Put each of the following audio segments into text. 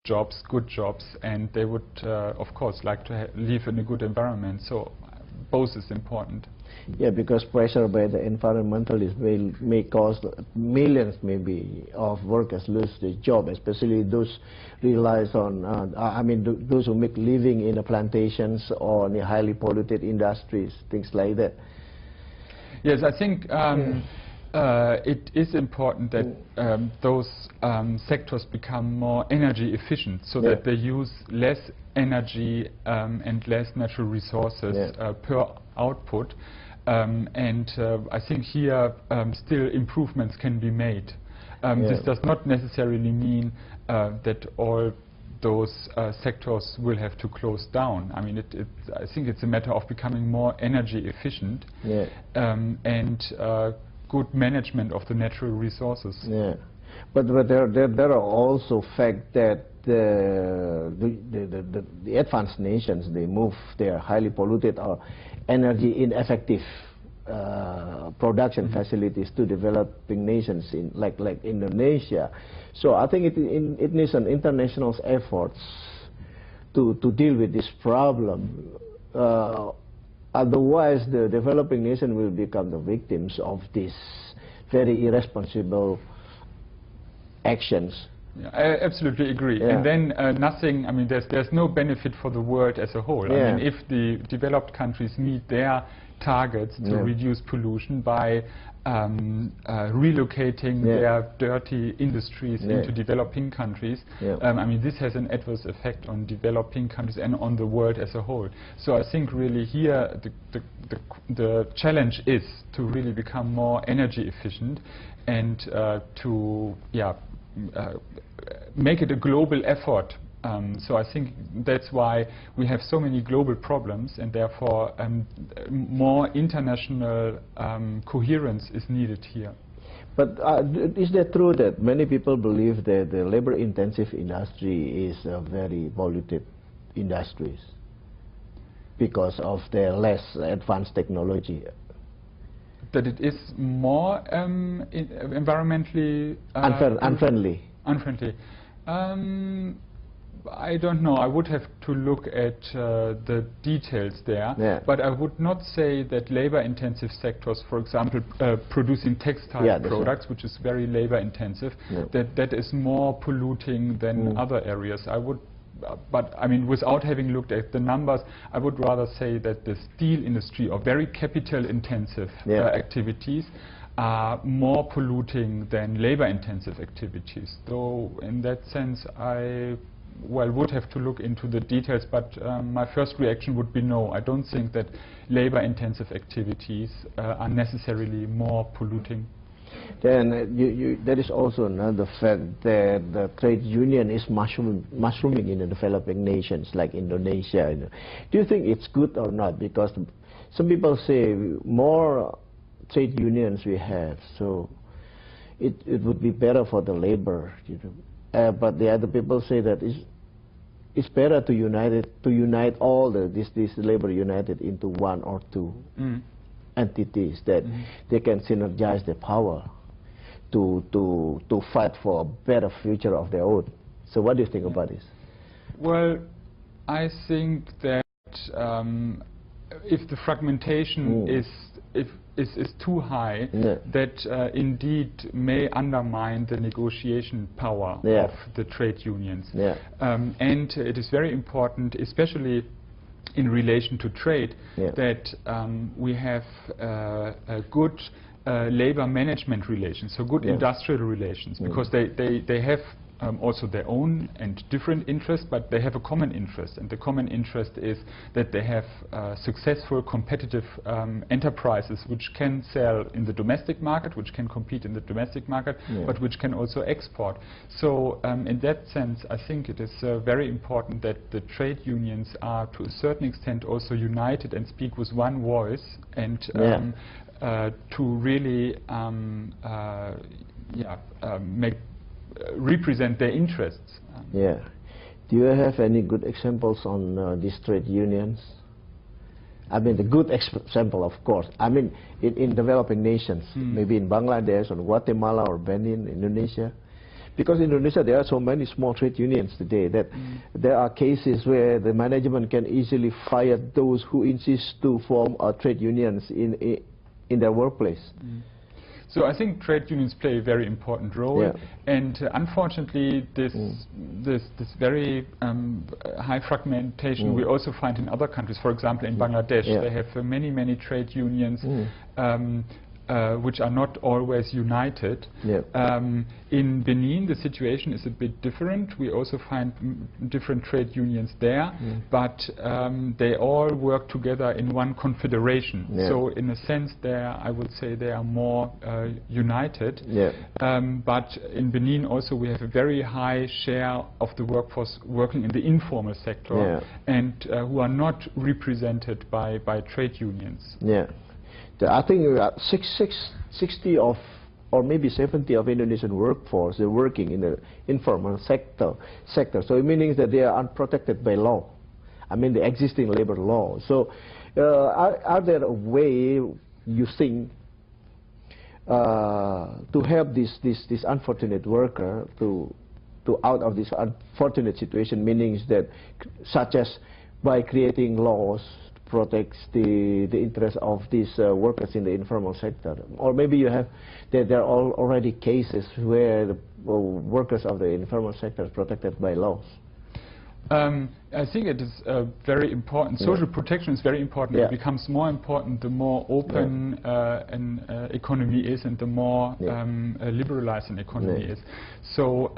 jobs, good jobs, and they would, of course, like to live in a good environment. So both is important. Yeah, because pressure by the environmentalists may cause millions maybe of workers lose their job, especially those relies on, those who make living in the plantations or in the highly polluted industries, things like that. Yes, I think it is important that those sectors become more energy efficient, so that they use less energy and less natural resources per output. I think here still improvements can be made. This does not necessarily mean that all those sectors will have to close down. I mean, I think it's a matter of becoming more energy efficient and good management of the natural resources. Yeah, but there are also facts that the advanced nations, they move their highly polluted or energy ineffective production facilities to developing nations in like Indonesia. So I think it needs an international efforts to deal with this problem. Otherwise, the developing nation will become the victims of these very irresponsible actions. Yeah, I absolutely agree. And then nothing, I mean, there's no benefit for the world as a whole. I mean, if the developed countries meet their targets to reduce pollution by relocating their dirty industries into developing countries, I mean, this has an adverse effect on developing countries and on the world as a whole. So I think really here the challenge is to really become more energy efficient and to make it a global effort. So I think that's why we have so many global problems, and therefore more international coherence is needed here. But is that true that many people believe that the labor-intensive industry is a very polluted industries because of their less advanced technology? That it is more environmentally unfriendly. Unfriendly. I don't know. I would have to look at the details there, but I would not say that labor-intensive sectors, for example, producing textile products, which is very labor-intensive, that is more polluting than other areas. I would, but I mean, without having looked at the numbers, I would rather say that the steel industry or very capital-intensive activities are more polluting than labor-intensive activities. Though in that sense, I would have to look into the details, but my first reaction would be no. I don't think that labor-intensive activities are necessarily more polluting. Then there is also another fact that the trade union is mushrooming in the developing nations like Indonesia. Do you think it's good or not? Because some people say more trade unions we have, so it would be better for the labor. But the other people say that it's better to unite all this labor united into one or two entities that they can synergize their power to fight for a better future of their own. So what do you think about this? Well, I think that if the fragmentation is too high, that indeed may undermine the negotiation power of the trade unions. And it is very important, especially in relation to trade, that we have a good labor management relations, so good industrial relations, because they have also their own and different interests, but they have a common interest, and the common interest is that they have successful, competitive enterprises which can sell in the domestic market, which can compete in the domestic market, but which can also export. So in that sense, I think it is very important that the trade unions are to a certain extent also united and speak with one voice, and to really represent their interests. Do you have any good examples on these trade unions? I mean, the good example, of course. I mean, in developing nations, maybe in Bangladesh or Guatemala or Benin, Indonesia. because in Indonesia there are so many small trade unions today that there are cases where the management can easily fire those who insist to form trade unions in their workplace. So I think trade unions play a very important role, and unfortunately this very high fragmentation we also find in other countries. For example, in Bangladesh, they have many trade unions which are not always united. In Benin, the situation is a bit different. We also find different trade unions there, but they all work together in one confederation. So in a sense, I would say they are more united. But in Benin also we have a very high share of the workforce working in the informal sector and who are not represented by trade unions. I think 60 of, or maybe 70 of Indonesian workforce are working in the informal sector. So it means that they are unprotected by law. I mean the existing labor law. So are there a way you think to help this unfortunate worker to out of this unfortunate situation? Meaning that such as by creating laws protects the interest of these workers in the informal sector, or maybe you have there are already cases where the workers of the informal sector are protected by laws. I think it is very important. Social protection is very important. It becomes more important the more open an economy is and the more liberalized an economy is. So,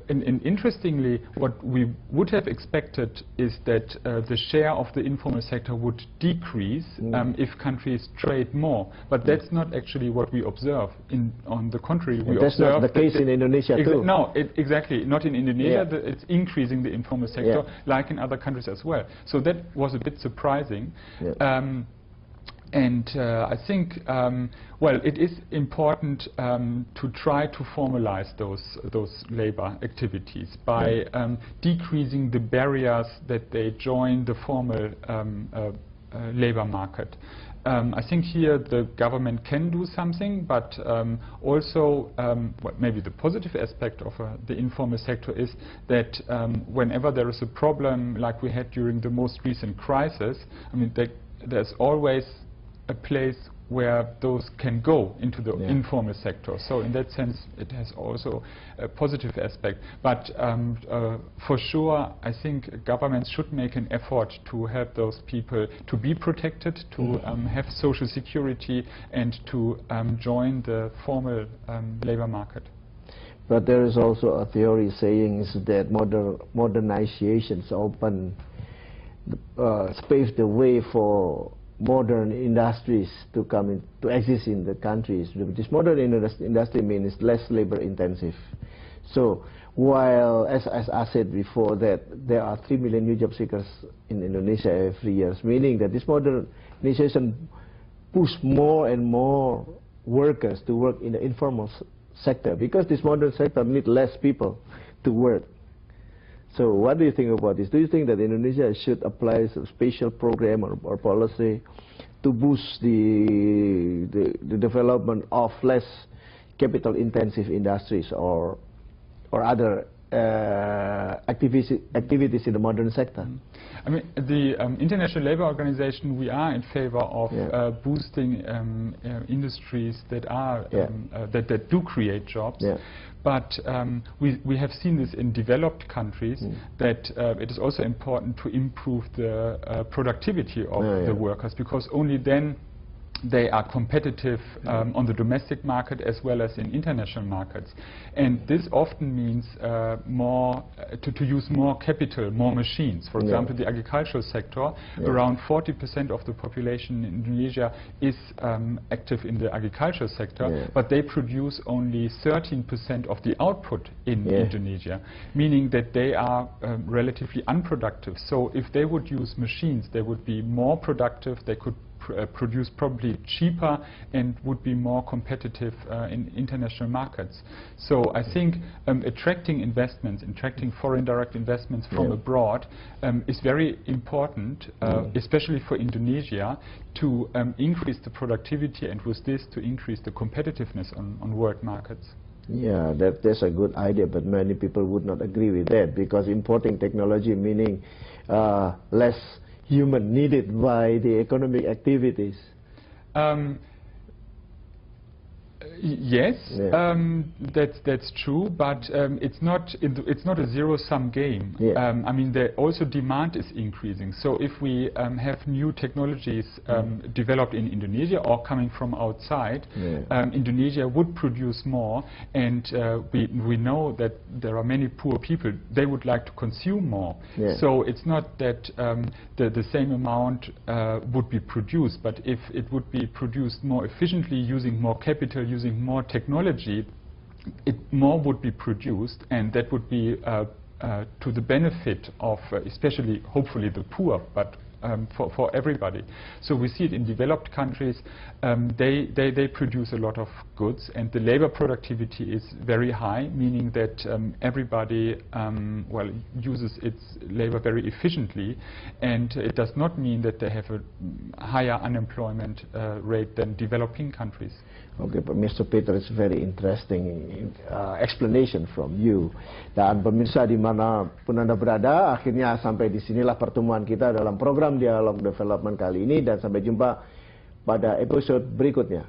interestingly, what we would have expected is that the share of the informal sector would decrease if countries trade more. But that's not actually what we observe. On the contrary, we that's observe not the case in Indonesia too. No, exactly. Not in Indonesia. It's increasing the informal sector, like in other countries as well. So that was a bit surprising. And I think, well, it is important to try to formalize those labor activities by decreasing the barriers that they join the formal labor market. I think here the government can do something, but also maybe the positive aspect of the informal sector is that whenever there is a problem like we had during the most recent crisis, I mean, there's always a place where those can go into the informal sector. So in that sense, it has also a positive aspect. But for sure, I think governments should make an effort to help those people to be protected, to have social security, and to join the formal labor market. But there is also a theory saying that modernizations open space the way for modern industries to come in, to exist in the countries. This modern industry means less labor intensive. So while, as I said before, that there are 3 million new job seekers in Indonesia every year, meaning that this modernization push more and more workers to work in the informal sector, because this modern sector needs less people to work. So what do you think about this? Do you think that Indonesia should apply a special program or policy to boost the development of less capital intensive industries or other activities in the modern sector? I mean, the International Labour Organization, we are in favor of boosting industries that are that do create jobs. But we have seen this in developed countries, that it is also important to improve the productivity of the workers, because only then they are competitive on the domestic market as well as in international markets. And this often means to use more capital, more machines. For example, the agricultural sector, around 40% of the population in Indonesia is active in the agricultural sector, but they produce only 13% of the output in Indonesia, meaning that they are relatively unproductive. So if they would use machines, they would be more productive, they could produce probably cheaper and would be more competitive in international markets. So I think attracting investments, attracting foreign direct investments from abroad is very important, especially for Indonesia, to increase the productivity and with this to increase the competitiveness on world markets. Yeah, that's a good idea, but many people would not agree with that, because importing technology meaning less human needed by the economic activities. Yes, that's true, but it's not a zero-sum game. I mean, also demand is increasing. So if we have new technologies developed in Indonesia or coming from outside, Indonesia would produce more, and we know that there are many poor people. They would like to consume more. So it's not that the same amount would be produced, but if it would be produced more efficiently, using more capital, using more technology, more would be produced, and that would be to the benefit of especially, hopefully, the poor, but for everybody. So we see it in developed countries. They produce a lot of goods, and the labor productivity is very high, meaning that everybody uses its labor very efficiently, and it does not mean that they have a higher unemployment rate than developing countries. Okay, but Mr. Peter, it's very interesting explanation from you. Dan pemirsa dimanapun Anda berada, akhirnya sampai di sinilah pertemuan kita dalam program Dialog Development kali ini, dan sampai jumpa pada episode berikutnya.